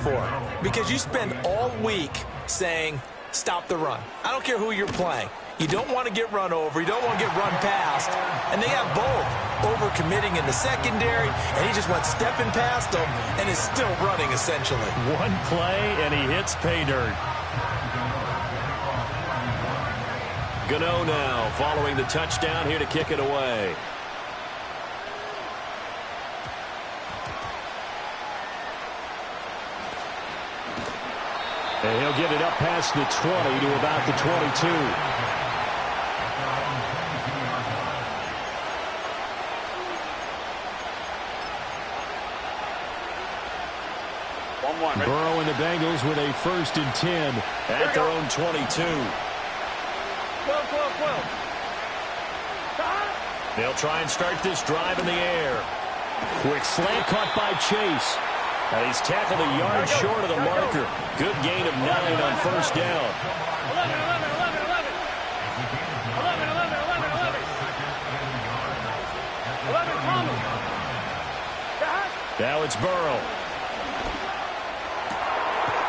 for. Because you spend all week saying, stop the run. I don't care who you're playing. You don't want to get run over. You don't want to get run past. And they have both. Overcommitting in the secondary, and he just went stepping past them and is still running, essentially. One play, and he hits pay dirt. Gano now following the touchdown here to kick it away. And he'll get it up past the 20 to about the 22. Burrow and the Bengals with a 1st and 10 at their own 22. They'll try and start this drive in the air. Quick slant caught by Chase. And he's tackled a yard short of the marker. Good gain of 9 on 1st down. 11. Now it's Burrow.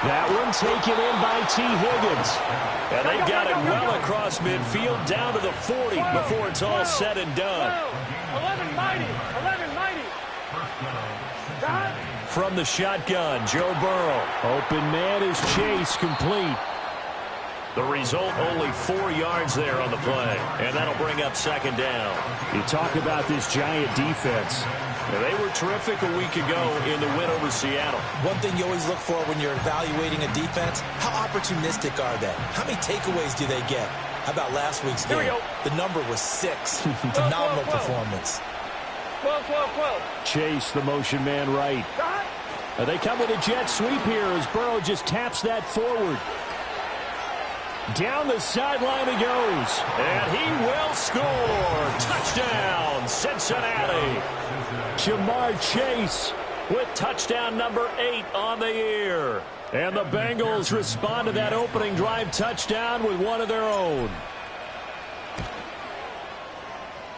That one taken in by T. Higgins. And they've got it well across midfield down to the 40 before it's all said and done. 11 mighty. From the shotgun, Joe Burrow. Open man is Chase, complete. The result, only 4 yards there on the play. And that'll bring up 2nd down. You talk about this giant defense. They were terrific a week ago in the win over Seattle. One thing you always look for when you're evaluating a defense, how opportunistic are they? How many takeaways do they get? How about last week's game? The number was 6. Phenomenal performance. 12. Chase, the motion man right. They come with a jet sweep here as Burrow just taps that forward. Down the sideline he goes. And he will score. Touchdown, Cincinnati. Jamar Chase with touchdown number 8 on the year. And the Bengals respond to that opening drive touchdown with one of their own.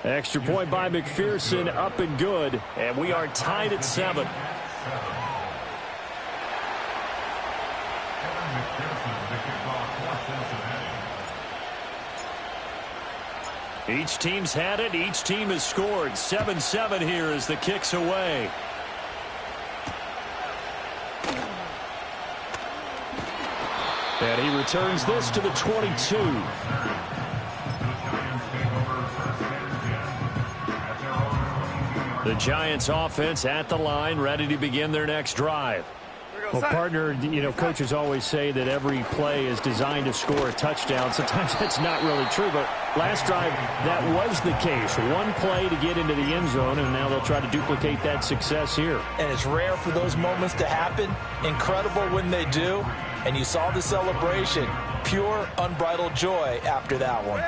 Extra point by McPherson, up and good. And we are tied at 7. Each team's had it. Each team has scored. 7-7 here as the kick's away. And he returns this to the 22. The Giants offense at the line, ready to begin their next drive. Well, partner, coaches always say that every play is designed to score a touchdown. Sometimes that's not really true, but last drive, that was the case. One play to get into the end zone, and now they'll try to duplicate that success here. And it's rare for those moments to happen. Incredible when they do. And you saw the celebration. Pure, unbridled joy after that one.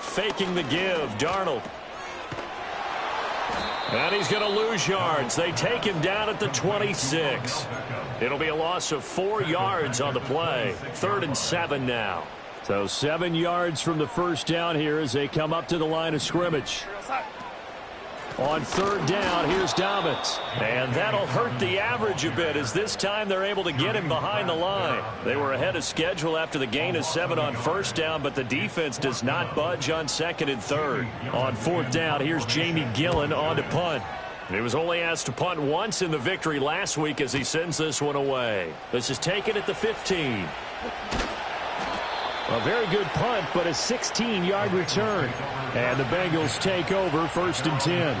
Faking the give, Darnold. And he's going to lose yards. They take him down at the 26. It'll be a loss of 4 yards on the play. 3rd and 7 now. So 7 yards from the 1st down here as they come up to the line of scrimmage. On 3rd down, here's Dobbins. And that'll hurt the average a bit as this time they're able to get him behind the line. They were ahead of schedule after the gain of 7 on 1st down, but the defense does not budge on 2nd and 3rd. On 4th down, here's Jamie Gillen on to punt. He was only asked to punt once in the victory last week as he sends this one away. This is taken at the 15. A very good punt, but a 16-yard return. And the Bengals take over 1st and 10.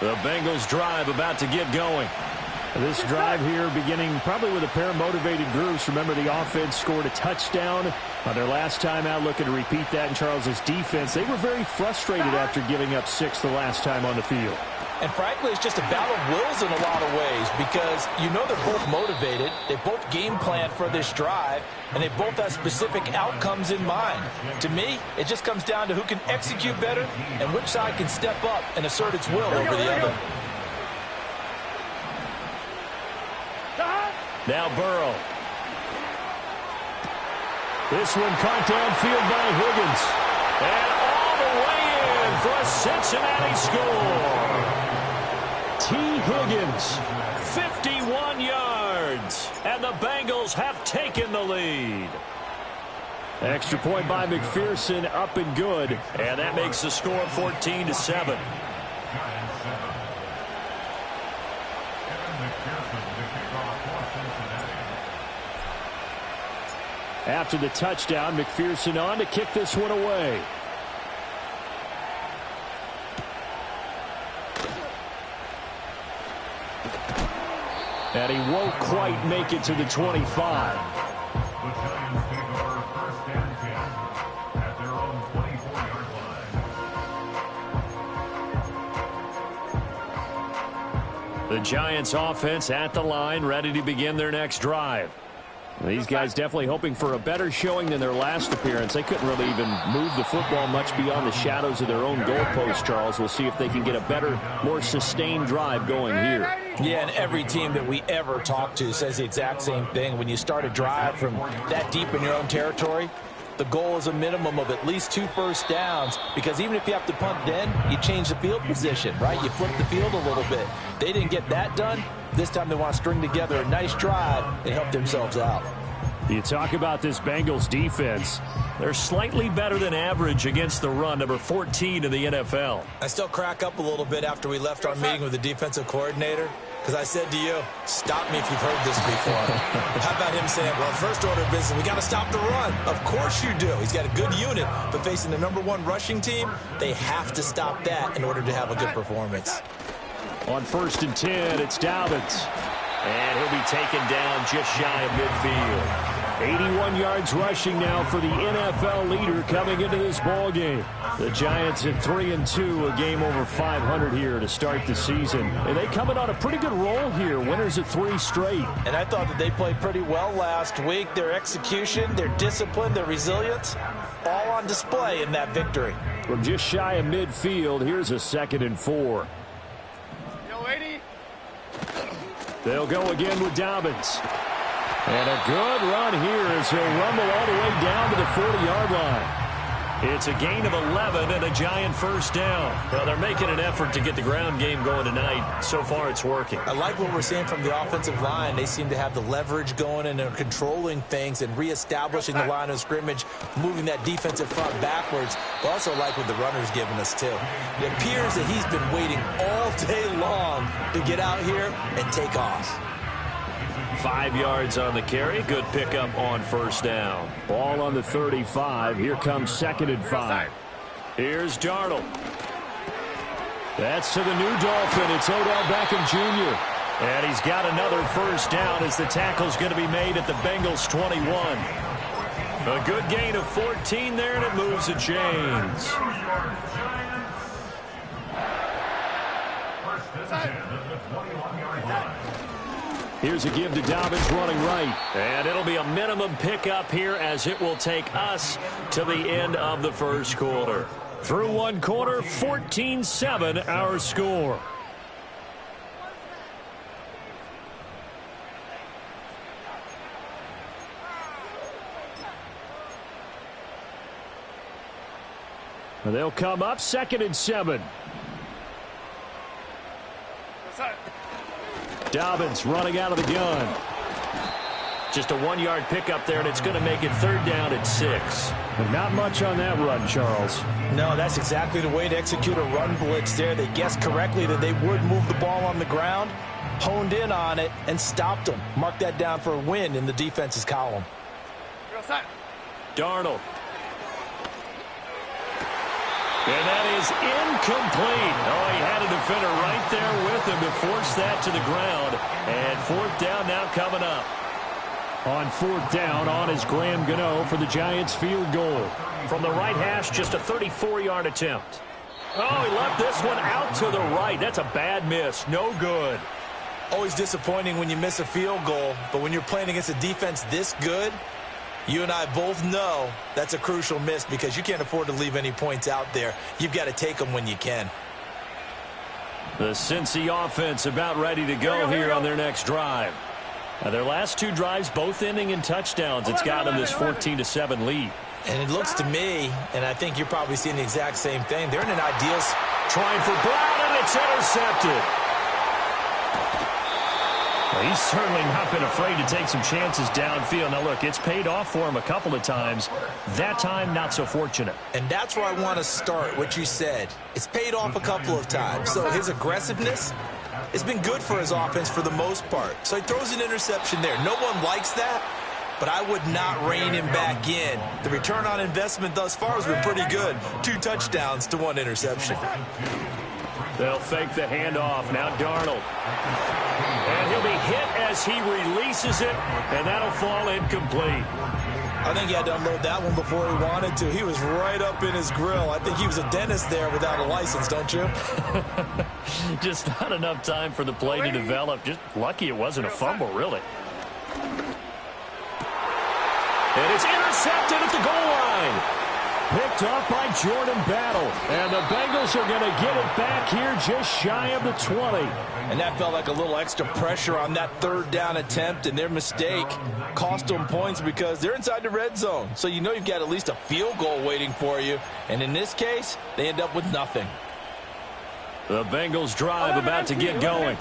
The Bengals drive about to get going. This drive here beginning probably with a pair of motivated groups. Remember, the offense scored a touchdown on their last time out, looking to repeat that in Charles's defense. They were very frustrated after giving up 6 the last time on the field. And frankly, it's just a battle of wills in a lot of ways because you know they're both motivated. They both game plan for this drive, and they both have specific outcomes in mind. To me, it just comes down to who can execute better and which side can step up and assert its will over the other. Now Burrow. This one caught downfield by Higgins. And all the way in for a Cincinnati score. T. Higgins, 51 yards, and the Bengals have taken the lead. Extra point by McPherson, up and good, and that makes the score 14-7. After the touchdown, McPherson on to kick this one away. And he won't quite make it to the 25. The Giants offense at the line, ready to begin their next drive. These guys definitely hoping for a better showing than their last appearance. They couldn't really even move the football much beyond the shadows of their own goalpost, Charles. We'll see if they can get a better, more sustained drive going here. Yeah, and every team that we ever talk to says the exact same thing. When you start a drive from that deep in your own territory, the goal is a minimum of at least 2 first downs, because even if you have to punt then, you change the field position, right? You flip the field a little bit. They didn't get that done. This time they want to string together a nice drive and help themselves out. You talk about this Bengals defense. They're slightly better than average against the run, number 14 in the NFL. I still crack up a little bit after we left our meeting with the defensive coordinator, because I said to you, stop me if you've heard this before. How about him saying, well, first order of business, we got to stop the run. Of course you do. He's got a good unit, but facing the #1 rushing team, they have to stop that in order to have a good performance. On 1st and 10, it's Dobbins. And he'll be taken down just shy of midfield. 81 yards rushing now for the NFL leader coming into this ball game. The Giants at 3-2, a game over 500 here to start the season. And they coming on a pretty good roll here, winners of 3 straight. And I thought that they played pretty well last week. Their execution, their discipline, their resilience, all on display in that victory. From just shy of midfield, here's a 2nd and 4. Yo, 80. They'll go again with Dobbins. And a good run here as he'll rumble all the way down to the 40-yard line. It's a gain of 11 and a Giant first down. Well, they're making an effort to get the ground game going tonight. So far, it's working. I like what we're seeing from the offensive line. They seem to have the leverage going and they're controlling things and reestablishing the line of scrimmage, moving that defensive front backwards. But also like what the runner's giving us, too. It appears that he's been waiting all day long to get out here and take off. 5 yards on the carry. Good pickup on first down. Ball on the 35. Here comes 2nd and 5. Here's Darnold. That's to the new Dolphin. It's Odell Beckham Jr. And he's got another first down as the tackle's going to be made at the Bengals 21. A good gain of 14 there, and it moves the chains. Here's a give to Dobbins running right. And it'll be a minimum pickup here as it will take us to the end of the first quarter. Through 1 quarter, 14-7 our score. And they'll come up 2nd and 7. Dobbins running out of the gun. Just a 1-yard pickup there, and it's going to make it 3rd down at 6. But not much on that run, Charles. No, that's exactly the way to execute a run blitz there. They guessed correctly that they would move the ball on the ground, honed in on it, and stopped them. Mark that down for a win in the defense's column. Darnold. And that is incomplete. Oh, he had a defender right there with him to force that to the ground. And 4th down now coming up. On 4th down, on is Graham Gano for the Giants field goal. From the right hash, just a 34-yard attempt. Oh, he left this one out to the right. That's a bad miss. No good. Always disappointing when you miss a field goal, but when you're playing against a defense this good, you and I both know that's a crucial miss because you can't afford to leave any points out there. You've got to take them when you can. The Cincy offense about ready to go here on their next drive. Their last two drives both ending in touchdowns. It's got them this 14-7 lead. And it looks to me, and I think you're probably seeing the exact same thing, they're in an ideal trying for Brown, and it's intercepted. Well, he's certainly not been afraid to take some chances downfield. Now, look, it's paid off for him a couple of times. That time, not so fortunate. And that's where I want to start, what you said. It's paid off a couple of times. So his aggressiveness has been good for his offense for the most part. So he throws an interception there. No one likes that, but I would not rein him back in. The return on investment thus far has been pretty good. 2 touchdowns to 1 interception. They'll fake the handoff. Now Darnold. And he'll be hit as he releases it, and that'll fall incomplete. I think he had to unload that one before he wanted to. He was right up in his grill. I think he was a dentist there without a license, don't you? Just not enough time for the play to develop. Just lucky it wasn't a fumble, really. And it's intercepted at the goal line. Picked off by Jordan Battle. And the Bengals are going to get it back here just shy of the 20. And that felt like a little extra pressure on that 3rd down attempt, and their mistake cost them points because they're inside the red zone. So you know you've got at least a field goal waiting for you. And in this case, they end up with nothing. The Bengals drive about to get going.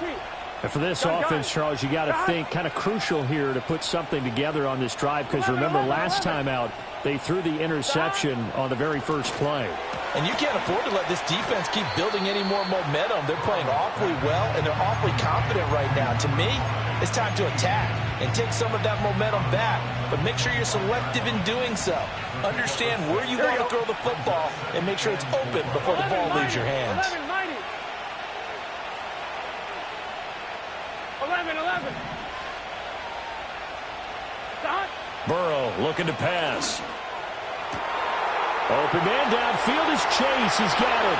And for this offense, Charles, you got to think kind of crucial here to put something together on this drive because remember last time out, they threw the interception on the very first play. And you can't afford to let this defense keep building any more momentum. They're playing awfully well, and they're awfully confident right now. To me, it's time to attack and take some of that momentum back, but make sure you're selective in doing so. Understand where you want to throw the football and make sure it's open before the ball leaves your hands. 11. Burrow looking to pass. Open man downfield is Chase. He's got it.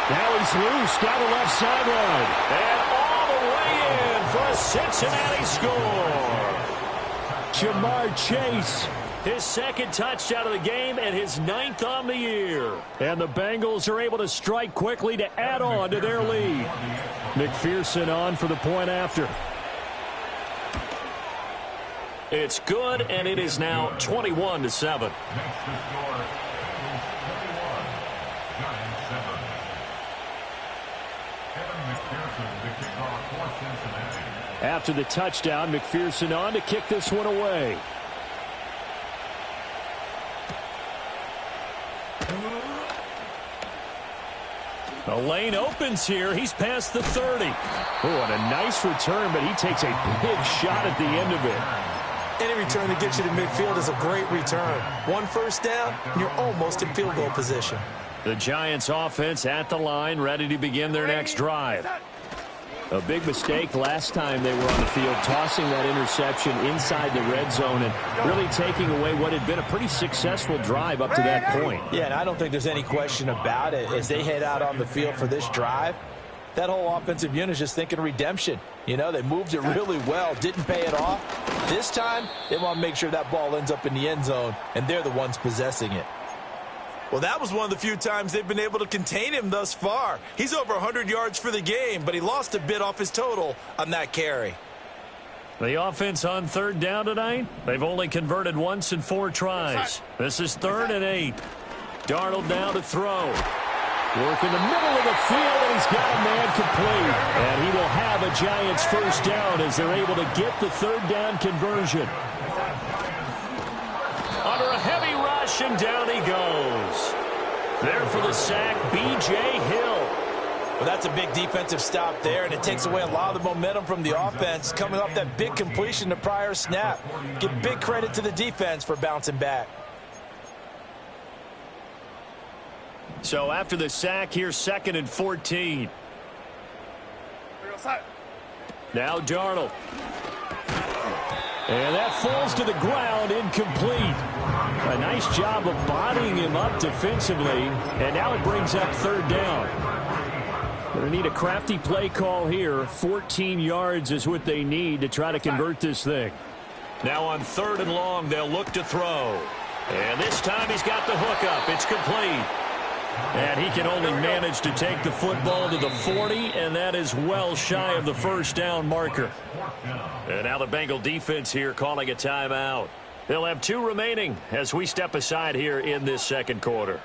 Now he's loose down the left sideline. And all the way in for a Cincinnati score. Jamar Chase. His 2nd touchdown of the game and his 9th on the year. And the Bengals are able to strike quickly to add on to their lead. McPherson on for the point after. It's good, and it is now 21-7. After the touchdown, McPherson on to kick this one away. The lane opens here. He's past the 30. Oh, and a nice return, but he takes a big shot at the end of it. Any return that gets you to midfield is a great return. 1 first down, and you're almost in field goal position. The Giants offense at the line, ready to begin their next drive. A big mistake last time they were on the field, tossing that interception inside the red zone and really taking away what had been a pretty successful drive up to that point. Yeah, and I don't think there's any question about it. As they head out on the field for this drive, that whole offensive unit is just thinking redemption. You know, they moved it really well, didn't pay it off. This time, they want to make sure that ball ends up in the end zone, and they're the ones possessing it. Well, that was one of the few times they've been able to contain him thus far. He's over 100 yards for the game, but he lost a bit off his total on that carry. The offense on 3rd down tonight, they've only converted once in 4 tries. This is 3rd and 8. Darnold now to throw. Work in the middle of the field, and he's got a man complete. And he will have a Giants first down as they're able to get the 3rd down conversion. Under a heavy rush, and down he goes. There for the sack, B.J. Hill. Well, that's a big defensive stop there, and it takes away a lot of the momentum from the offense coming off that big completion the prior snap. Give big credit to the defense for bouncing back. So after the sack, here's 2nd and 14. Now Darnold. And that falls to the ground, incomplete. A nice job of bodying him up defensively, and now it brings up third down. Going to need a crafty play call here. 14 yards is what they need to try to convert this thing. Now on 3rd and long, they'll look to throw. And this time he's got the hook up. It's complete. And he can only manage to take the football to the 40, and that is well shy of the first down marker. And now the Bengal defense here calling a timeout. They'll have 2 remaining as we step aside here in this second quarter.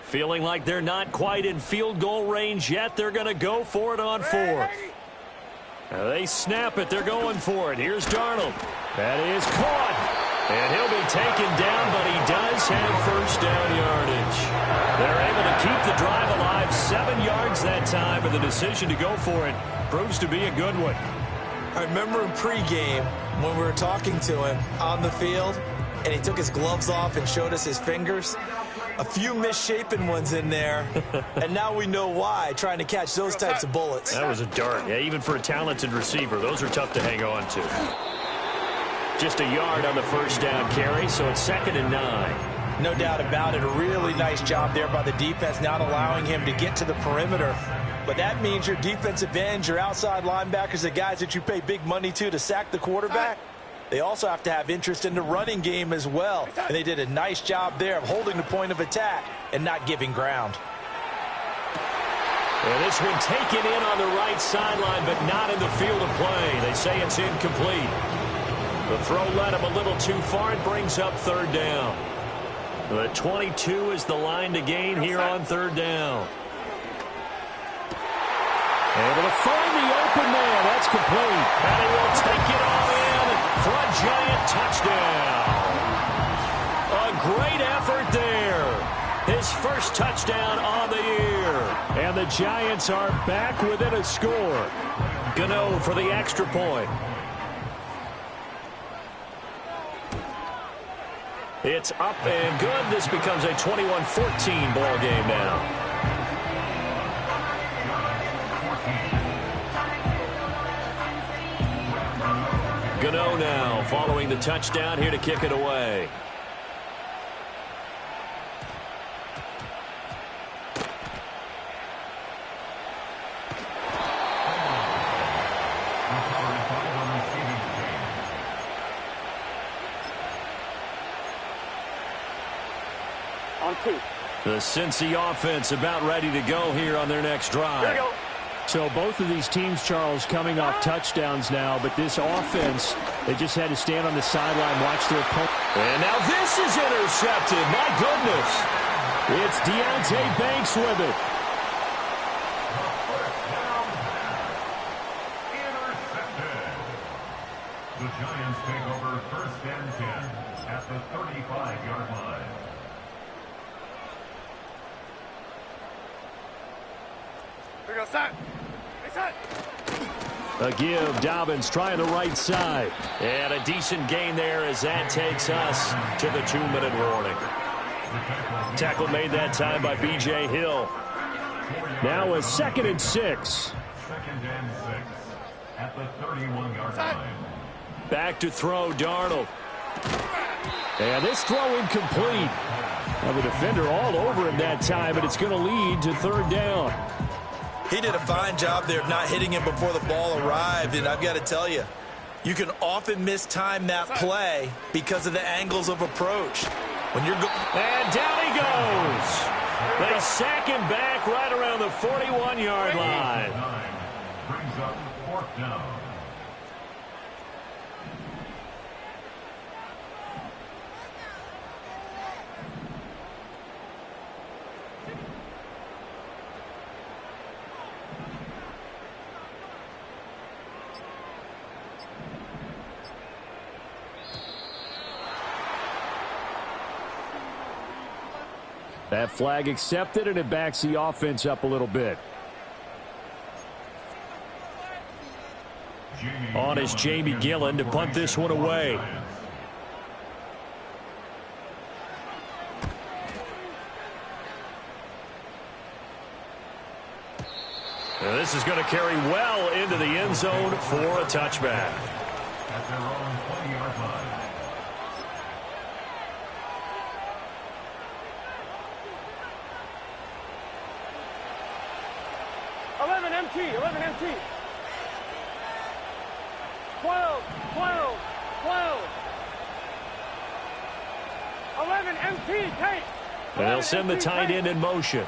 Feeling like they're not quite in field goal range yet. They're going to go for it on 4th. They snap it. They're going for it. Here's Darnold. That is caught. And he'll be taken down, but he does have first down yardage. They're able to keep the drive alive. 7 yards that time, and the decision to go for it proves to be a good one. I remember in pregame when we were talking to him on the field, and he took his gloves off and showed us his fingers. A few misshapen ones in there, and now we know why, trying to catch those types of bullets. That was a dart. Yeah, even for a talented receiver, those are tough to hang on to. Just a yard on the first down carry, so it's 2nd and 9. No doubt about it. A really nice job there by the defense, not allowing him to get to the perimeter. But that means your defensive ends, your outside linebackers, the guys that you pay big money to sack the quarterback, they also have to have interest in the running game as well. And they did a nice job there of holding the point of attack and not giving ground. And this one taken in on the right sideline, but not in the field of play. They say it's incomplete. The throw led him a little too far and brings up 3rd down. The 22 is the line to gain here on 3rd down. Able to find the open man. That's complete. And he will take it all in for a giant touchdown. A great effort there. His first touchdown on the year. And the Giants are back within a score. Gano for the extra point. It's up and good. This becomes a 21-14 ball game now. Gano now following the touchdown here to kick it away. On 2. The Cincy offense about ready to go here on their next drive. Here we go. So both of these teams, Charles, coming off touchdowns now, but this offense, they just had to stand on the sideline, watch their opponent. And now this is intercepted. My goodness. It's Deontay Banks with it. Intercepted. The Giants take over 1st and 10 at the 35-yard line. Here we go, set. A give. Dobbins trying the right side. And a decent gain there as that takes us to the 2-minute warning. Tackle made that time by B.J. Hill. Now a 2nd and 6. 2nd and 6 at the 31-yard line. Back to throw, Darnold. And this throw incomplete. Well, the defender all over him that time, but it's going to lead to 3rd down. He did a fine job there of not hitting him before the ball arrived, and I've got to tell you, you can often mistime that play because of the angles of approach. When you're and down he goes. They sack him back right around the 41-yard line. Brings up 4th down. That flag accepted, and it backs the offense up a little bit. On is Jamie Gillen to punt this one away. And this is going to carry well into the end zone for a touchback. At their own 20-yard line. 11 MT, 11 MT. 12, 12, 12. 11 MT, take. And they'll send the tight end in motion.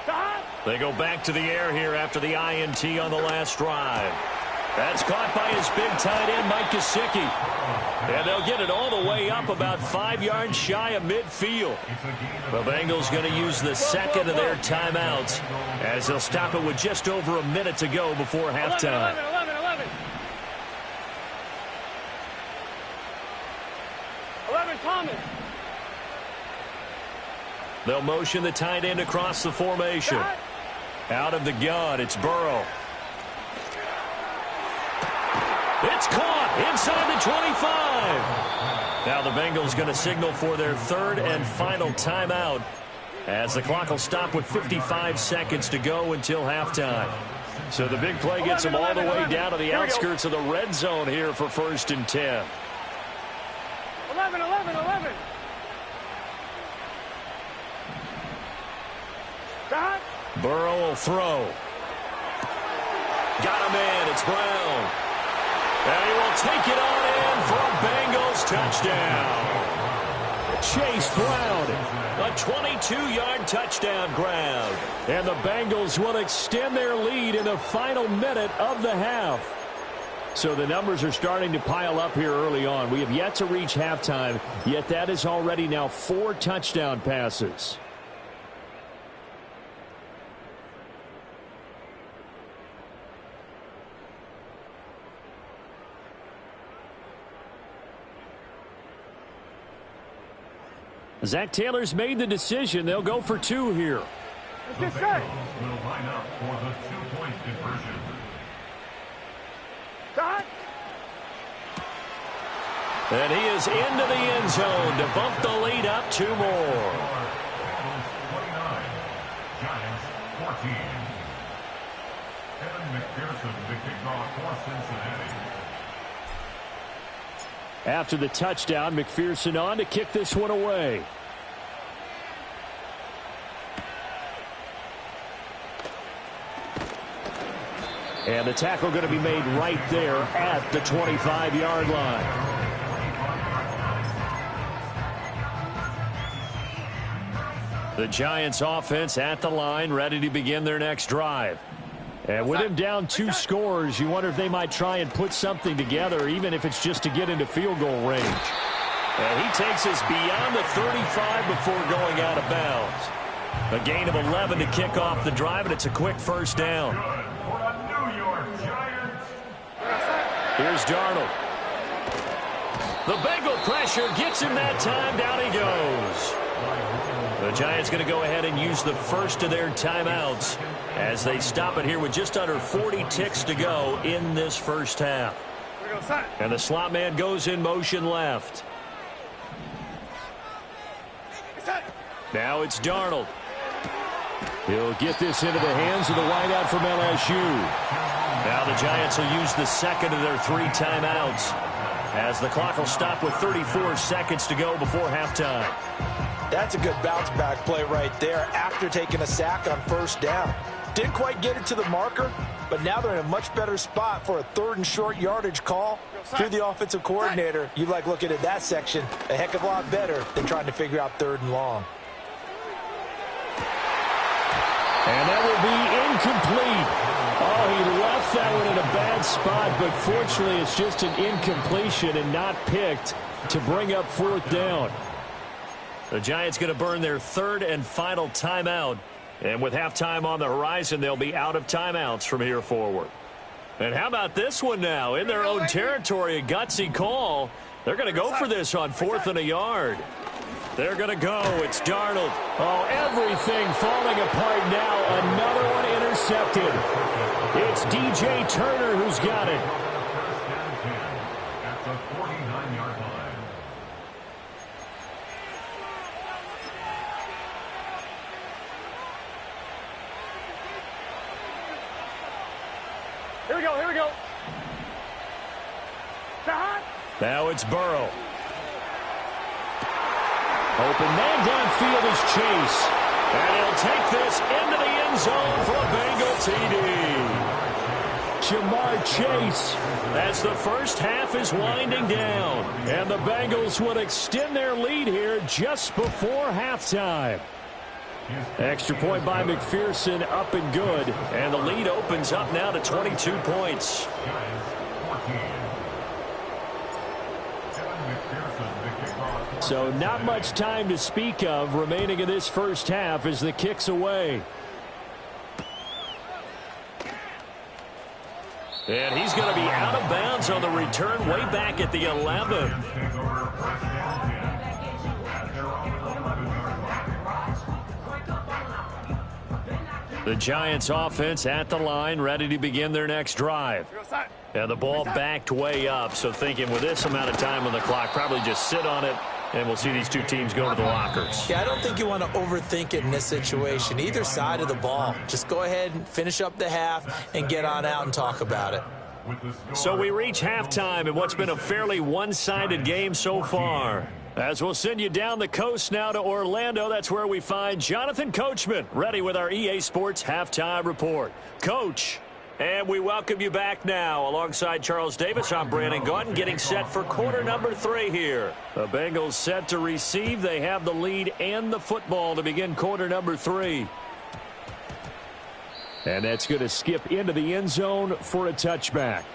Stop. They go back to the air here after the INT on the last drive. That's caught by his big tight end, Mike Gesicki. And they'll get it all the way up about 5 yards shy of midfield. The Bengals going to use the second of their timeouts as they'll stop it with just over a minute to go before halftime. 11, Thomas. They'll motion the tight end across the formation. Out of the gun, it's Burrow. It's caught inside the 25. Now the Bengals going to signal for their third and final timeout as the clock will stop with 55 seconds to go until halftime. So the big play gets them all the way down to the outskirts of the red zone here for 1st and 10. 11, 11, 11. Stop. Burrow will throw. Got him in. It's Brown. And he will take it on in for a Bengals touchdown. Chase Brown, a 22-yard touchdown grab. And the Bengals will extend their lead in the final minute of the half. So the numbers are starting to pile up here early on. We have yet to reach halftime, yet that is already now 4 touchdown passes. Zach Taylor's made the decision. They'll go for 2 here. The Bengals will line up for the 2-point conversion. Stop. And he is into the end zone to bump the lead up 2 more. Bengals 29, Giants 14. Evan McPherson, the kickoff for Cincinnati. After the touchdown, McPherson on to kick this one away. And the tackle going to be made right there at the 25-yard line. The Giants offense at the line, ready to begin their next drive. And with him down 2 scores, you wonder if they might try and put something together, even if it's just to get into field goal range. And he takes us beyond the 35 before going out of bounds. A gain of 11 to kick off the drive, and it's a quick first down. Here's Darnold. The Bengal pressure gets him that time. Down he goes. The Giants going to go ahead and use the first of their timeouts as they stop it here with just under 40 ticks to go in this first half. And the slot man goes in motion left. Now it's Darnold. He'll get this into the hands of the wideout from LSU. Now the Giants will use the second of their 3 timeouts as the clock will stop with 34 seconds to go before halftime. That's a good bounce back play right there after taking a sack on first down. Didn't quite get it to the marker, but now they're in a much better spot for a 3rd and short yardage call. Through the offensive coordinator, you like looking at that section a heck of a lot better than trying to figure out 3rd and long. And that will be incomplete. Oh, he left that one in a bad spot, but fortunately it's just an incompletion and not picked to bring up 4th down. The Giants going to burn their 3rd and final timeout. And with halftime on the horizon, they'll be out of timeouts from here forward. And how about this one now? In their own territory, a gutsy call. They're going to go for this on 4th and a yard. They're going to go. It's Darnold. Oh, everything falling apart now. Another one intercepted. It's DJ Turner who's got it. we go, here we go. Stop. Now it's Burrow. Open man downfield is Chase. And he'll take this into the end zone for a Bengal TD. Jamar Chase, as the first half is winding down. And the Bengals would extend their lead here just before halftime. Extra point by McPherson, up and good. And the lead opens up now to 22 points. So not much time to speak of remaining in this first half as the kick's away. And he's going to be out of bounds on the return way back at the 11. The Giants offense at the line, ready to begin their next drive. And the ball backed way up, so thinking with this amount of time on the clock, probably just sit on it, and we'll see these two teams go to the lockers. Yeah, I don't think you want to overthink it in this situation. Either side of the ball. Just go ahead and finish up the half and get on out and talk about it. So we reach halftime in what's been a fairly one-sided game so far. As we'll send you down the coast now to Orlando, that's where we find Jonathan Coachman, ready with our EA Sports Halftime Report. Coach, and we welcome you back now. Alongside Charles Davis, I'm Brandon Gaudin, getting set for quarter number 3 here. The Bengals set to receive. They have the lead and the football to begin quarter number 3. And that's going to skip into the end zone for a touchback.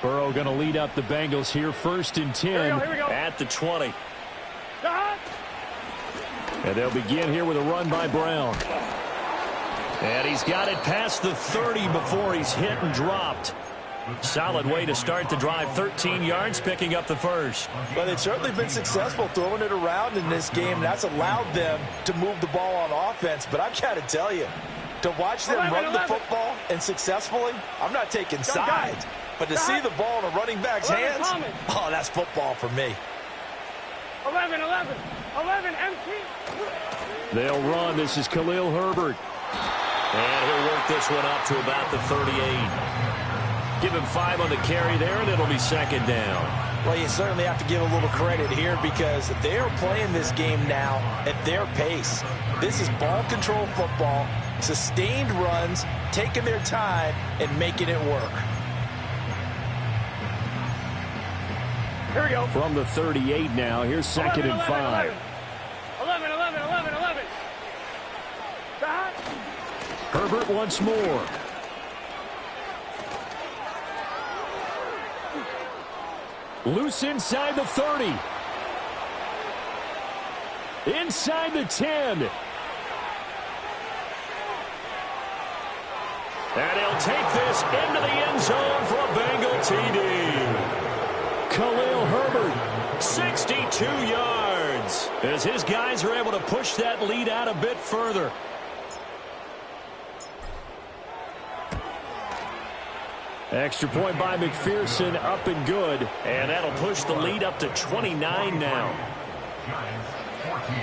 Burrow going to lead up the Bengals here, 1st and 10 Here we go. at the 20. Stop. And they'll begin here with a run by Brown. And he's got it past the 30 before he's hit and dropped. Solid way to start the drive, 13 yards, picking up the first. But they've certainly been successful throwing it around in this game. That's allowed them to move the ball on offense. But I've got to tell you, to watch them run the football and successfully, I'm not taking sides. But to see the ball in a running back's hands, oh, that's football for me. 11, empty. They'll run. This is Khalil Herbert. And he'll work this one up to about the 38. Give him 5 on the carry there, and it'll be 2nd down. Well, you certainly have to give a little credit here because they're playing this game now at their pace. This is ball control football, sustained runs, taking their time, and making it work. Here we go. From the 38 now, here's 2nd and 5. 11. Stop. Herbert once more. Loose inside the 30. Inside the 10. And he'll take this into the end zone for a Bengal TD. Khalil Herbert, 62 yards, as his guys are able to push that lead out a bit further. Extra point by McPherson, up and good. And that'll push the lead up to 29 now. Giants 14.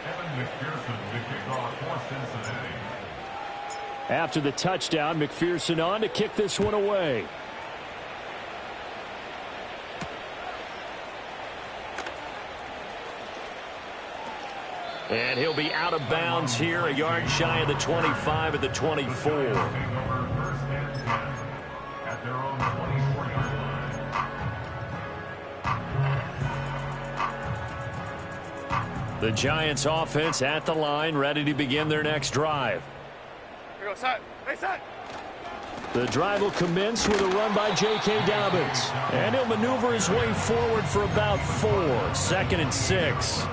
Evan McPherson, the kickoff for Cincinnati. After the touchdown, McPherson on to kick this one away. And he'll be out of bounds here, a yard shy of the 25 at the 24. At their own 24-yard line. The Giants offense at the line, ready to begin their next drive. Here we go, set. Hey, set. The drive will commence with a run by J.K. Dobbins. And he'll maneuver his way forward for about 4. 2nd and 6.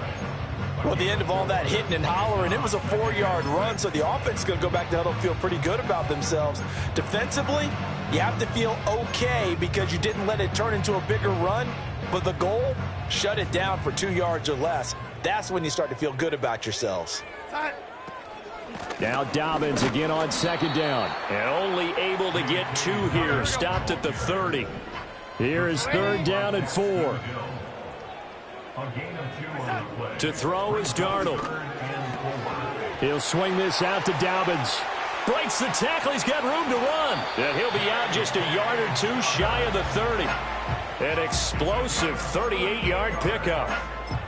Well, at the end of all that hitting and hollering, it was a 4-yard run, so the offense is going to go back to huddle and feel pretty good about themselves. Defensively, you have to feel okay because you didn't let it turn into a bigger run, but the goal, shut it down for 2 yards or less. That's when you start to feel good about yourselves. Now Dobbins again on 2nd down. And only able to get 2 here, stopped at the 30. Here is third down and 4. A gain of 2 on the play. To throw is Darnold. He'll swing this out to Dobbins. Breaks the tackle. He's got room to run. And he'll be out just a yard or two shy of the 30. An explosive 38-yard pickup.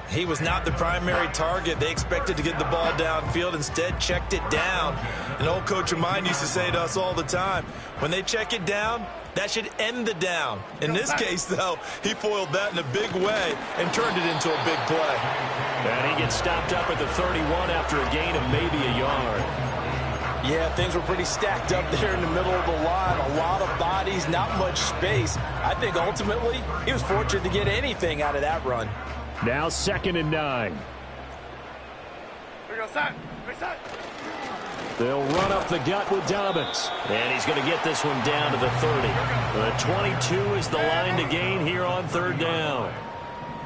He was not the primary target. They expected to get the ball downfield. Instead, checked it down. An old coach of mine used to say to us all the time, when they check it down, that should end the down. In this case, though, he foiled that in a big way and turned it into a big play. And he gets stopped up at the 31 after a gain of maybe a yard. Yeah, things were pretty stacked up there in the middle of the line. A lot of bodies, not much space. I think ultimately he was fortunate to get anything out of that run. Now 2nd and 9. Here we go, set. Reset. They'll run up the gut with Dobbins. And he's going to get this one down to the 30. The 22 is the line to gain here on third down.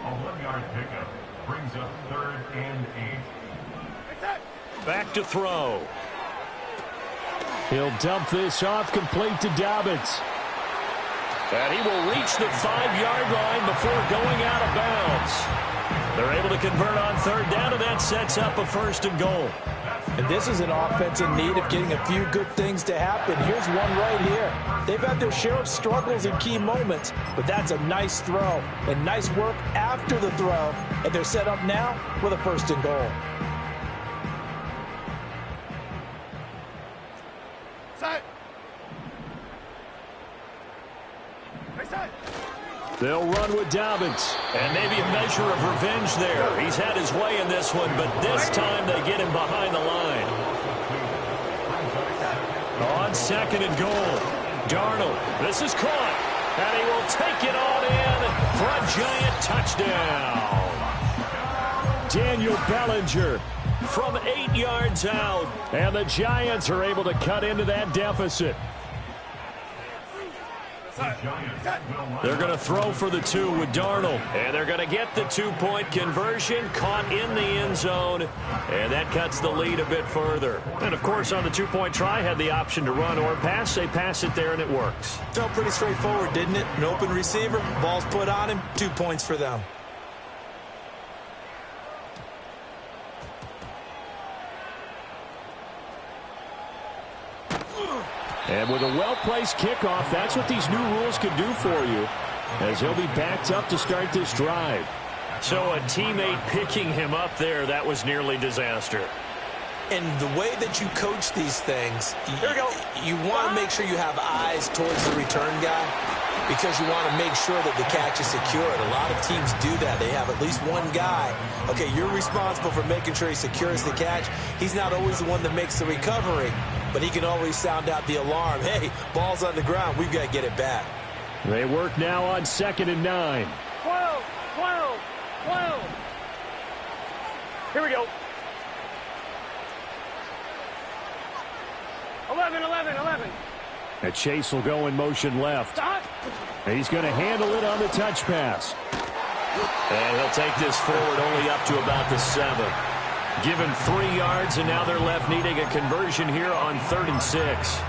A 1-yard pickup brings up 3rd and 8. Reset. Back to throw. He'll dump this off complete to Dobbins. And he will reach the 5-yard line before going out of bounds. They're able to convert on third down, and that sets up a 1st and goal. And this is an offense in need of getting a few good things to happen. Here's one right here. They've had their share of struggles in key moments, but that's a nice throw and nice work after the throw. And they're set up now with a 1st and goal. Set. Reset. They'll run with Dobbins. And maybe a measure of revenge there. He's had his way in this one, but this time they get him behind the line. On 2nd and goal. Darnold. This is caught. And he will take it on in for a giant touchdown. Daniel Bellinger From 8 yards out. And the Giants are able to cut into that deficit. They're going to throw for the 2 with Darnold. And they're going to get the 2-point conversion, caught in the end zone. And that cuts the lead a bit further. And, of course, on the 2-point try, had the option to run or pass. They pass it there, and it works. Felt pretty straightforward, didn't it? An open receiver, ball's put on him, 2 points for them. And with a well-placed kickoff, that's what these new rules can do for you, as he'll be backed up to start this drive. So a teammate picking him up there, that was nearly disaster. And the way that you coach these things, you want to make sure you have eyes towards the return guy because you want to make sure that the catch is secured. A lot of teams do that. They have at least one guy. Okay, you're responsible for making sure he secures the catch. He's not always the one that makes the recovery, but he can always sound out the alarm. Hey, ball's on the ground. We've got to get it back. They work now on 2nd and 9. 12, 12, 12. Here we go. 11, 11, 11. And Chase will go in motion left. Stop. He's going to handle it on the touch pass. And he'll take this forward only up to about the 7. Given 3 yards, and now they're left needing a conversion here on 3rd and 6.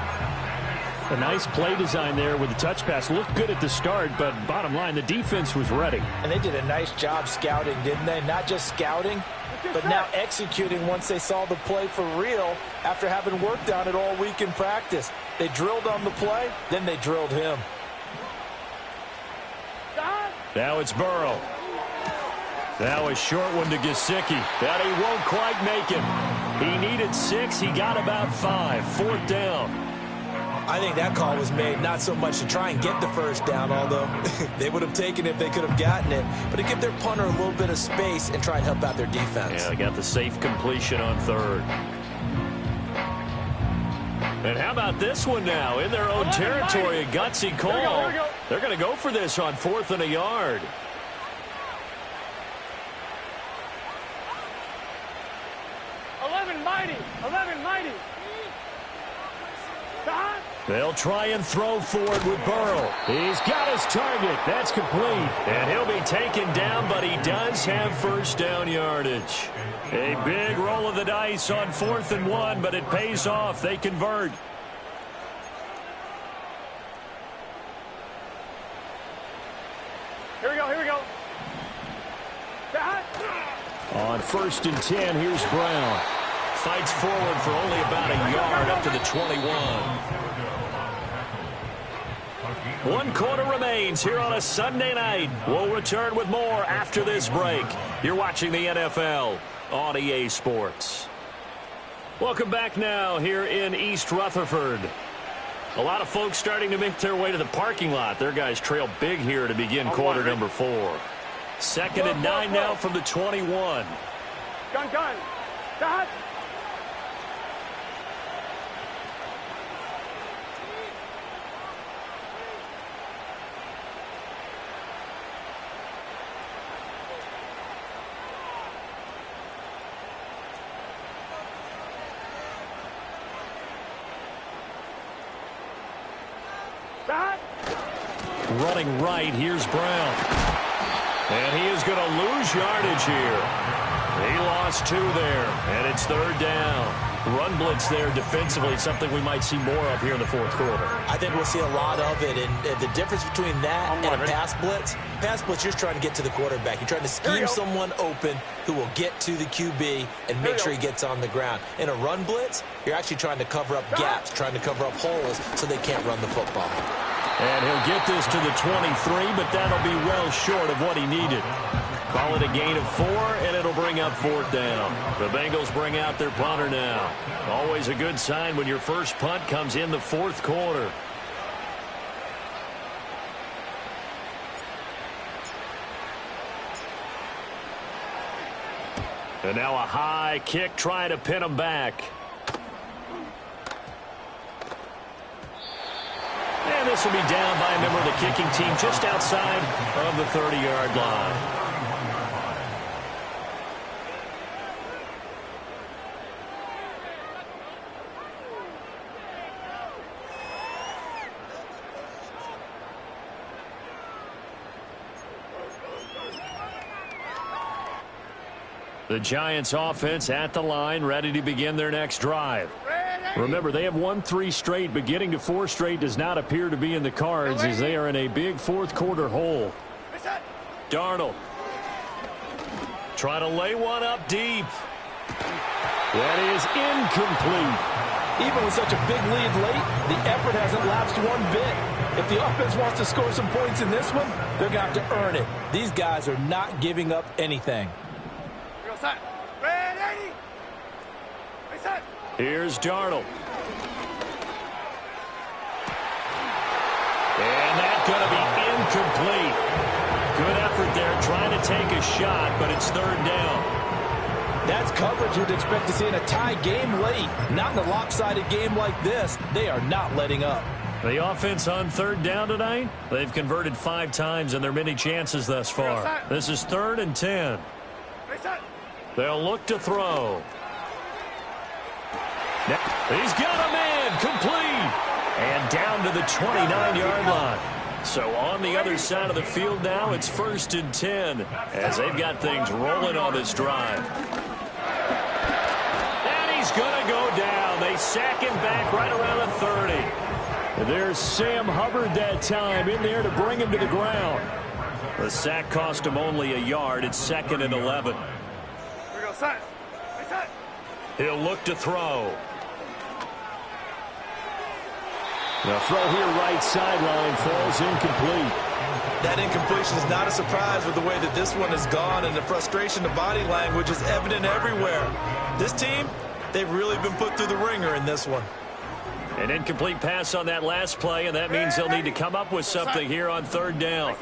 A nice play design there with the touch pass. Looked good at the start, but bottom line, the defense was ready. And they did a nice job scouting, didn't they? Not just scouting, but now executing once they saw the play for real after having worked on it all week in practice. They drilled on the play, then they drilled him. Now it's Burrow. Now a short one to Gesicki. That he won't quite make it. He needed 6. He got about 5. 4th down. I think that call was made not so much to try and get the first down, although they would have taken it if they could have gotten it, but to give their punter a little bit of space and try and help out their defense. Yeah, they got the safe completion on 3rd. And how about this one now? In their own territory, a gutsy call. Here we go. They're going to go for this on 4th and a yard. 11 mighty. 11 mighty. Stop. They'll try and throw forward with Burrow. He's got his target. That's complete. And he'll be taken down, but he does have 1st down yardage. A big roll of the dice on 4th and 1, but it pays off. They convert. On 1st and 10, here's Brown. Fights forward for only about a yard up to the 21. 1 quarter remains here on a Sunday night. We'll return with more after this break. You're watching the NFL on EA Sports. Welcome back now here in East Rutherford. A lot of folks starting to make their way to the parking lot. Their guys trail big here to begin quarter number 4. 2nd and 9 now from the 21. Gun. Dad. Running right, here's Brown. And he is going to lose yardage here. He lost 2 there, and it's 3rd down. Run blitz there defensively, something we might see more of here in the 4th quarter. I think we'll see a lot of it, and the difference between that and a pass blitz, you're trying to get to the quarterback. You're trying to scheme someone open who will get to the QB and make sure he gets on the ground. In a run blitz, you're actually trying to cover up gaps, trying to cover up holes so they can't run the football. And he'll get this to the 23, but that'll be well short of what he needed. Call it a gain of 4, and it'll bring up 4th down. The Bengals bring out their punter now. Always a good sign when your first punt comes in the 4th quarter. And now a high kick trying to pin him back. And this will be down by a member of the kicking team just outside of the 30-yard line. The Giants offense at the line, ready to begin their next drive. Remember, they have won 3 straight, but getting to 4 straight does not appear to be in the cards as they are in a big 4th quarter hole. Darnold trying to lay one up deep. That is incomplete. Even with such a big lead late, the effort hasn't lapsed one bit. If the offense wants to score some points in this one, they're going to have to earn it. These guys are not giving up anything. Here's Darnold. And that's going to be incomplete. Good effort there trying to take a shot, but it's 3rd down. That's coverage you'd expect to see in a tie game late. Not in a lopsided game like this. They are not letting up. The offense on 3rd down tonight, they've converted 5 times in their many chances thus far. This is 3rd and 10. They'll look to throw. He's got a man complete. And down to the 29-yard line. So on the other side of the field now, it's 1st and 10 as they've got things rolling on this drive. And he's going to go down. They sack him back right around the 30. There's Sam Hubbard that time in there to bring him to the ground. The sack cost him only a yard. It's 2nd and 11. He'll look to throw. The throw here right sideline falls incomplete. That incompletion is not a surprise with the way that this one has gone, and the frustration, the body language is evident everywhere. This team, they've really been put through the ringer in this one. An incomplete pass on that last play, and that means they'll need to come up with something here on 3rd down.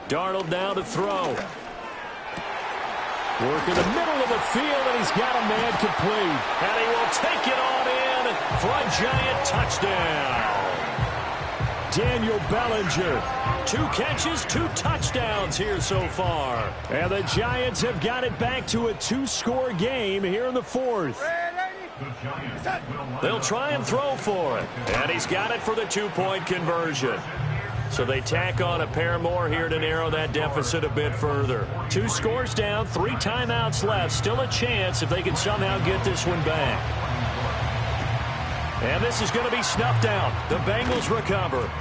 Darnold now to throw. Work in the middle of the field, and he's got a man complete. And he will take it on in for a Giant touchdown. Daniel Bellinger. 2 catches, 2 touchdowns here so far. And the Giants have got it back to a 2-score game here in the 4th. They'll try and throw for it. And he's got it for the 2-point conversion. So they tack on a pair more here to narrow that deficit a bit further. 2 scores down, 3 timeouts left. Still a chance if they can somehow get this one back. And this is going to be snuffed out. The Bengals recover.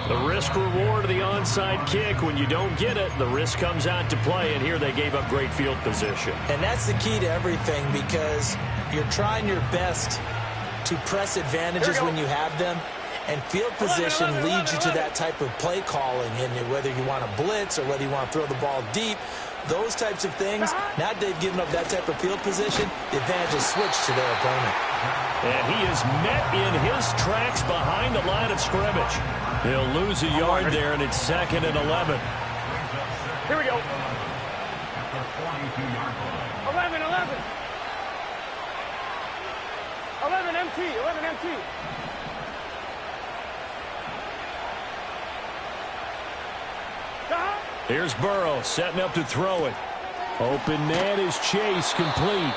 The risk reward of the onside kick. When you don't get it, the risk comes out to play, and here they gave up great field position. And that's the key to everything, because you're trying your best to press advantages when you have them, and field position leads you to that type of play calling, and whether you want to blitz or whether you want to throw the ball deep, those types of things. Now they've given up that type of field position, the advantage is switched to their opponent. And he is met in his tracks behind the line of scrimmage. He'll lose a yard there, and it's 2nd and 11. Here we go. 11, 11 MT, 11 MT. Here's Burrow setting up to throw it. Open man is Chase, complete.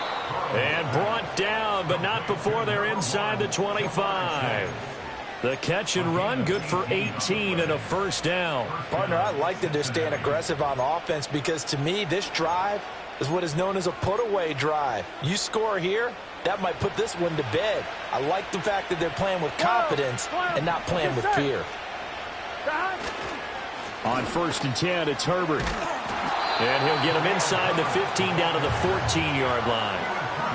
And brought down, but not before they're inside the 25. The catch and run, good for 18 and a first down. Partner, I like that they're staying aggressive on offense, because to me, this drive is what is known as a put-away drive. You score here, that might put this one to bed. I like the fact that they're playing with confidence and not playing with fear. On 1st and 10, it's Herbert. And he'll get him inside the 15 down to the 14-yard line.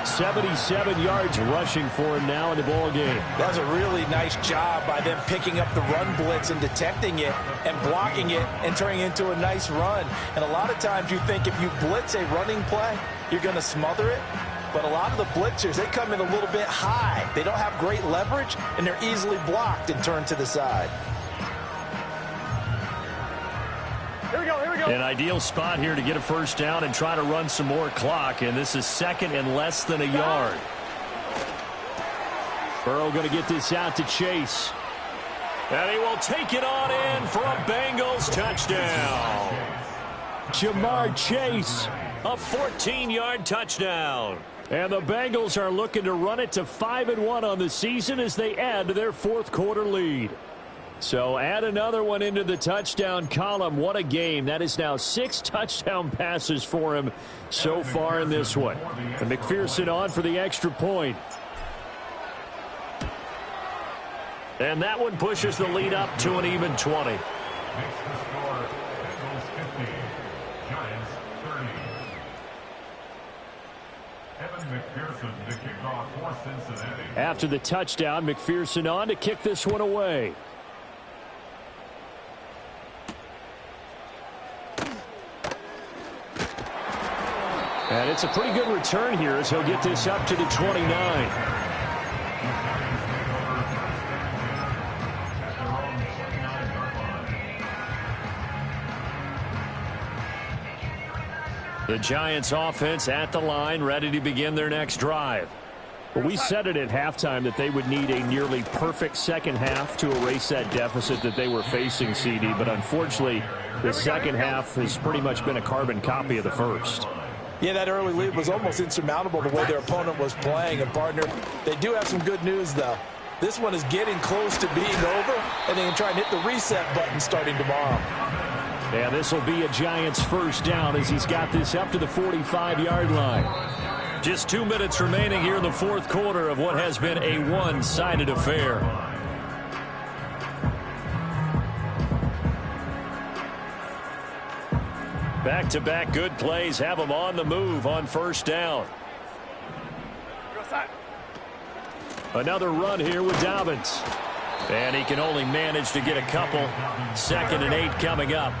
77 yards rushing for him now in the ball game. That was a really nice job by them picking up the run blitz and detecting it and blocking it and turning it into a nice run. And a lot of times you think if you blitz a running play, you're going to smother it. But a lot of the blitzers, they come in a little bit high. They don't have great leverage, and they're easily blocked and turned to the side. Here we go, here we go. An ideal spot here to get a first down and try to run some more clock, and this is 2nd and less than a yard. Burrow going to get this out to Chase. And he will take it on in for a Bengals touchdown. Jamar Chase. A 14-yard touchdown. And the Bengals are looking to run it to 5-1 on the season as they add to their 4th quarter lead. So add another one into the touchdown column. What a game. That is now 6 touchdown passes for him so far in this one. And McPherson on for the extra point. And that one pushes the lead up to an even 20. Makes the score Bengals 50, Giants 30. Evan McPherson to kick off for Cincinnati. After the touchdown, McPherson on to kick this one away. And it's a pretty good return here as he'll get this up to the 29. The Giants offense at the line, ready to begin their next drive. Well, we said it at halftime that they would need a nearly perfect second half to erase that deficit that they were facing, CD. But unfortunately, the second half has pretty much been a carbon copy of the first. Yeah, that early lead was almost insurmountable the way their opponent was playing. And, partner, they do have some good news, though. This one is getting close to being over, and they can try and hit the reset button starting tomorrow. Yeah, this will be a Giants first down as he's got this up to the 45-yard line. Just 2 minutes remaining here in the 4th quarter of what has been a one-sided affair. Back-to-back good plays have them on the move on first down. Another run here with Dobbins. And he can only manage to get a couple. 2nd and 8 coming up.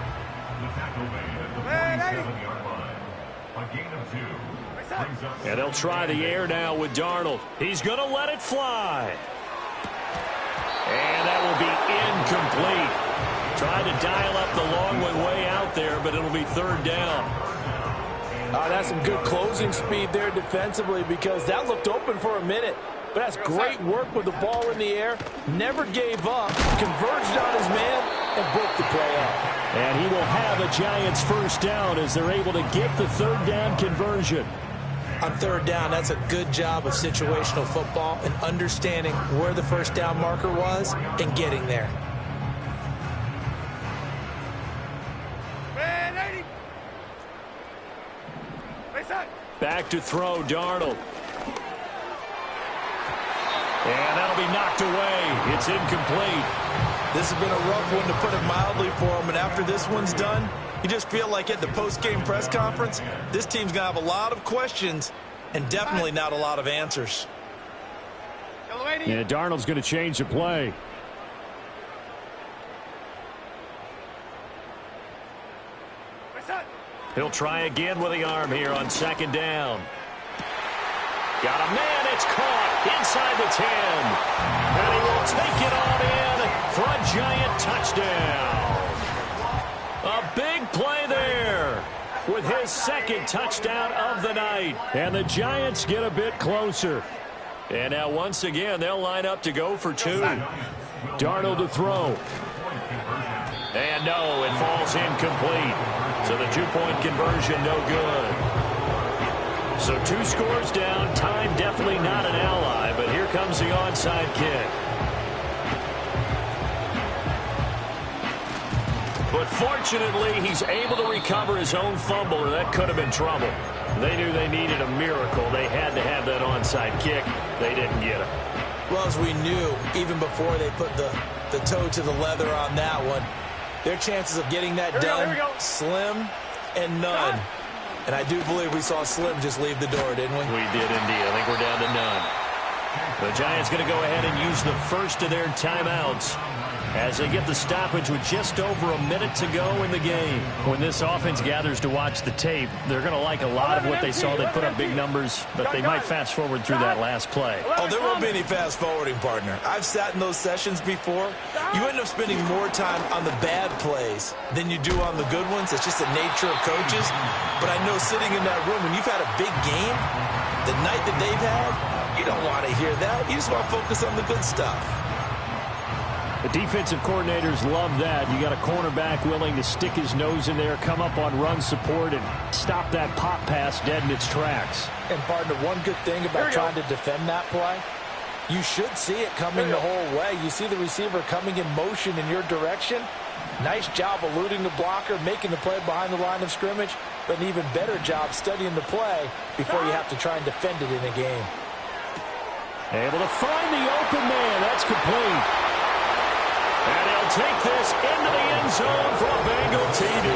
And they'll try the air now with Darnold. He's going to let it fly. And that will be incomplete. Trying to dial up the long way out there, but it'll be 3rd down. That's some good closing speed there defensively, because that looked open for a minute. But that's great work with the ball in the air. Never gave up. Converged on his man and broke the play up. And he will have a Giants first down as they're able to get the 3rd down conversion. On 3rd down, that's a good job of situational football and understanding where the first down marker was and getting there. Back to throw, Darnold. And that'll be knocked away. It's incomplete. This has been a rough one, to put it mildly, for him. And after this one's done, you just feel like at the post-game press conference, this team's going to have a lot of questions and definitely not a lot of answers. Yeah, Darnold's going to change the play. He'll try again with the arm here on second down. Got a man. It's caught inside the 10. And he will take it on in for a giant touchdown. A big play there with his second touchdown of the night. And the Giants get a bit closer. And now once again, they'll line up to go for two. Darnold to throw. And no, it falls incomplete. So the two-point conversion, no good. So 2 scores down. Time definitely not an ally, but here comes the onside kick. But fortunately, he's able to recover his own fumble, or that could have been trouble. They knew they needed a miracle. They had to have that onside kick. They didn't get it. Well, as we knew, even before they put the toe to the leather on that one, their chances of getting that done, slim and none. And I do believe we saw Slim just leave the door, didn't we? We did indeed. I think we're down to none. The Giants going to go ahead and use the first of their timeouts as they get the stoppage with just over a minute to go in the game. When this offense gathers to watch the tape, they're going to like a lot of what they saw. They put up big numbers, but they might fast forward through that last play. Oh, there won't be any fast forwarding, partner. I've sat in those sessions before. You end up spending more time on the bad plays than you do on the good ones. It's just the nature of coaches. But I know sitting in that room, when you've had a big game, the night that they've had, you don't want to hear that. You just want to focus on the good stuff. The defensive coordinators love that. You got a cornerback willing to stick his nose in there, come up on run support, and stop that pop pass dead in its tracks. And, partner, one good thing about trying to defend that play, you should see it coming the whole way. You see the receiver coming in motion in your direction. Nice job eluding the blocker, making the play behind the line of scrimmage, but an even better job studying the play before you have to try and defend it in a game. Able to find the open man. That's complete. And he'll take this into the end zone for a Bengal TD.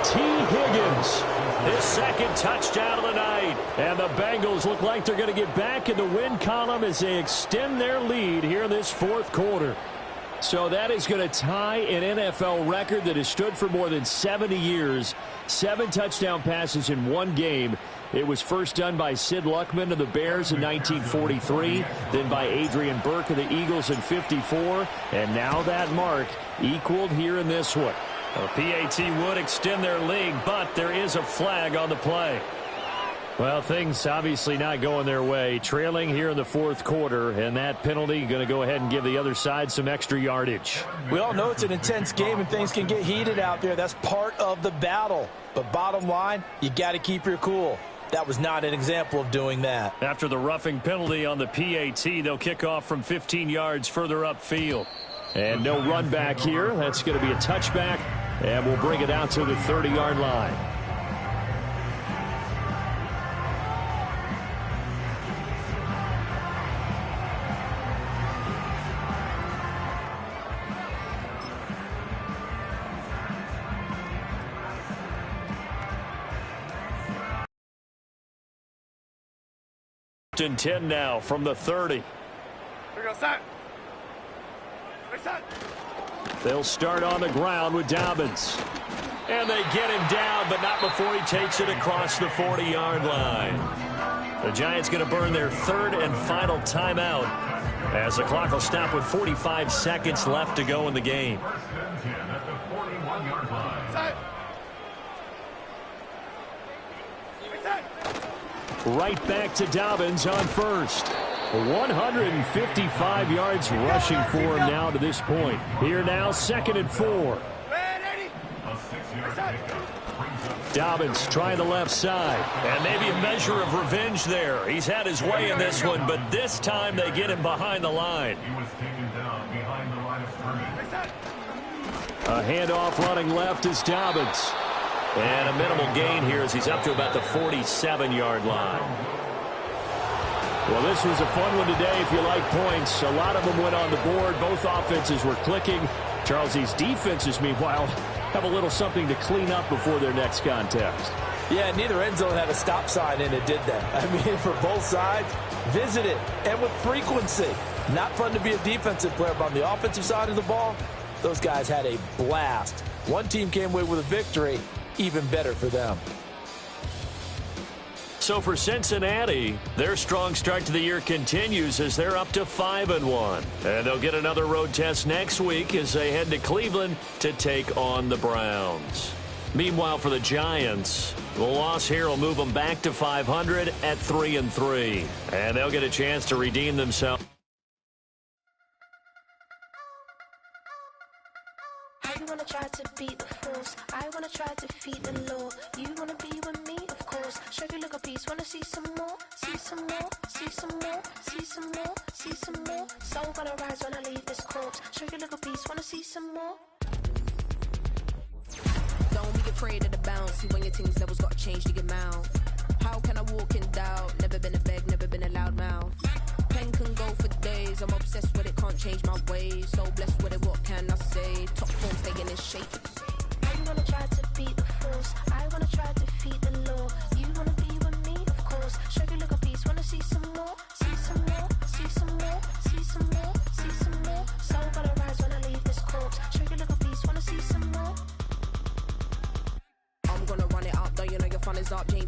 T. Higgins. His second touchdown of the night. And the Bengals look like they're going to get back in the win column as they extend their lead here in this fourth quarter. So that is going to tie an NFL record that has stood for more than 70 years. 7 touchdown passes in one game. It was first done by Sid Luckman of the Bears in 1943, then by Adrian Burke of the Eagles in 54, and now that mark equaled here in this one. The PAT would extend their lead, but there is a flag on the play. Well, things obviously not going their way. Trailing here in the fourth quarter, and that penalty going to go ahead and give the other side some extra yardage. We all know it's an intense game and things can get heated out there. That's part of the battle. But bottom line, you got to keep your cool. That was not an example of doing that. After the roughing penalty on the PAT, they'll kick off from 15 yards further upfield. And no run back here. That's going to be a touchback, and we'll bring it out to the 30-yard line. And 10 now from the 30. Here we go, set. Reset. They'll start on the ground with Dobbins. And they get him down, but not before he takes it across the 40-yard line. The Giants going to burn their third and final timeout as the clock will stop with 45 seconds left to go in the game. Set. Reset. Right back to Dobbins on first. 155 yards rushing for him now to this point. Here now, 2nd and 4. Ready. Dobbins trying the left side. And maybe a measure of revenge there. He's had his way in this one, but this time they get him behind the line. A handoff running left is Dobbins. And a minimal gain here as he's up to about the 47-yard line. Well, this was a fun one today if you like points. A lot of them went on the board. Both offenses were clicking. Charles, these defenses, meanwhile, have a little something to clean up before their next contest. Yeah, neither end zone had a stop sign in it, did they? I mean, for both sides, visit it, and with frequency. Not fun to be a defensive player, but on the offensive side of the ball, those guys had a blast. One team came away with a victory, even better for them. So for Cincinnati, their strong start to the year continues as they're up to 5-1. And they'll get another road test next week as they head to Cleveland to take on the Browns. Meanwhile, for the Giants, the loss here will move them back to 500 at 3-3. And they'll get a chance to redeem themselves. I wanna try to beat the force. I wanna try to defeat the law. You wanna be with me, of course. Show you look a piece. Wanna see some more? See some more? See some more? See some more? See some more? Soul gonna rise when I leave this corpse. Show you look a piece. Wanna see some more? Don't be afraid of the bounce. See when your team's levels got changed to your mouth. How can I walk in doubt? Never been a beg, never been a loud mouth. Pen can go for days. I'm obsessed with it, can't change my ways. So blessed with it, what can I say? Top form staying in shape. I wanna try to beat the force. I wanna try to defeat the law. You wanna be with me, of course. Show you look a piece. Wanna see some more? See some more? See some more? See some more? See some more? Soul gonna rise when I leave this corpse. Show you look a piece. Wanna see some more? I'm gonna run it up, though you know your fun is up, James.